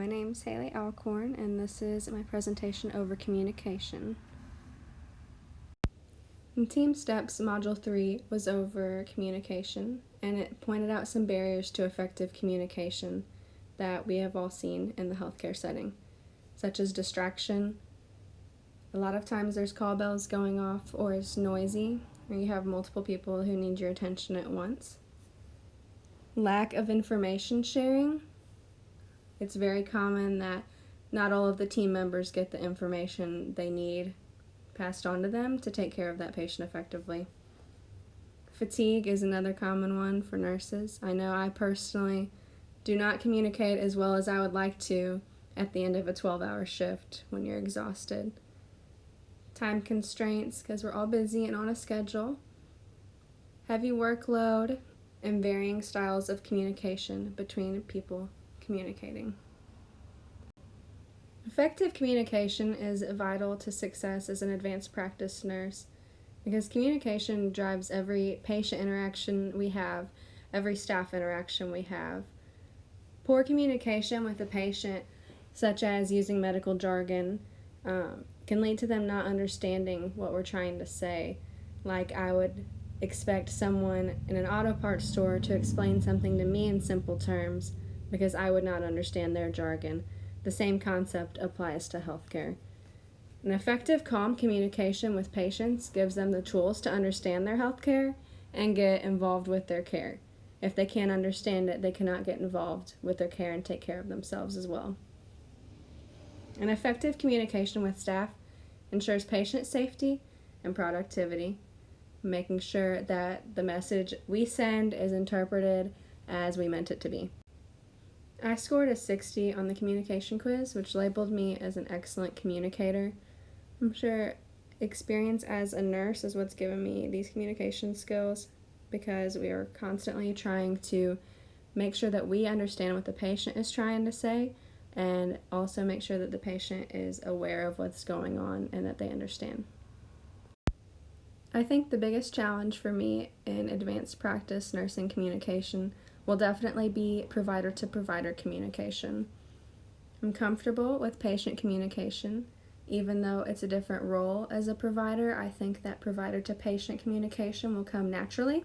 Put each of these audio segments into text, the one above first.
My name's Haley Alcorn, and this is my presentation over communication. In Team Steps, Module 3 was over communication, and it pointed out some barriers to effective communication that we have all seen in the healthcare setting, such as distraction. A lot of times there's call bells going off, or it's noisy, or you have multiple people who need your attention at once. Lack of information sharing. It's very common that not all of the team members get the information they need passed on to them to take care of that patient effectively. Fatigue is another common one for nurses. I know I personally do not communicate as well as I would like to at the end of a 12-hour shift when you're exhausted. Time constraints, because we're all busy and on a schedule. Heavy workload, and varying styles of communication between people communicating. Effective communication is vital to success as an advanced practice nurse because communication drives every patient interaction we have, every staff interaction we have. Poor communication with the patient, such as using medical jargon, can lead to them not understanding what we're trying to say. Like I would expect someone in an auto parts store to explain something to me in simple terms because I would not understand their jargon. The same concept applies to healthcare. An effective, calm communication with patients gives them the tools to understand their healthcare and get involved with their care. If they can't understand it, they cannot get involved with their care and take care of themselves as well. An effective communication with staff ensures patient safety and productivity, making sure that the message we send is interpreted as we meant it to be. I scored a 60 on the communication quiz, which labeled me as an excellent communicator. I'm sure experience as a nurse is what's given me these communication skills because we are constantly trying to make sure that we understand what the patient is trying to say and also make sure that the patient is aware of what's going on and that they understand. I think the biggest challenge for me in advanced practice nursing communication will definitely be provider-to-provider communication. I'm comfortable with patient communication. Even though it's a different role as a provider, I think that provider-to-patient communication will come naturally.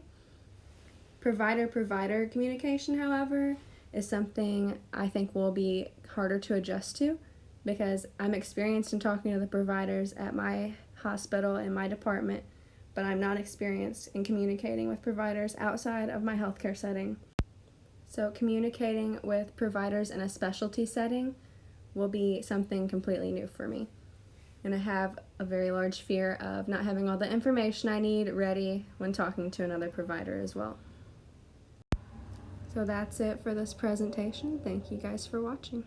Provider-provider communication, however, is something I think will be harder to adjust to because I'm experienced in talking to the providers at my hospital and my department, but I'm not experienced in communicating with providers outside of my healthcare setting. So communicating with providers in a specialty setting will be something completely new for me. And I have a very large fear of not having all the information I need ready when talking to another provider as well. So that's it for this presentation. Thank you guys for watching.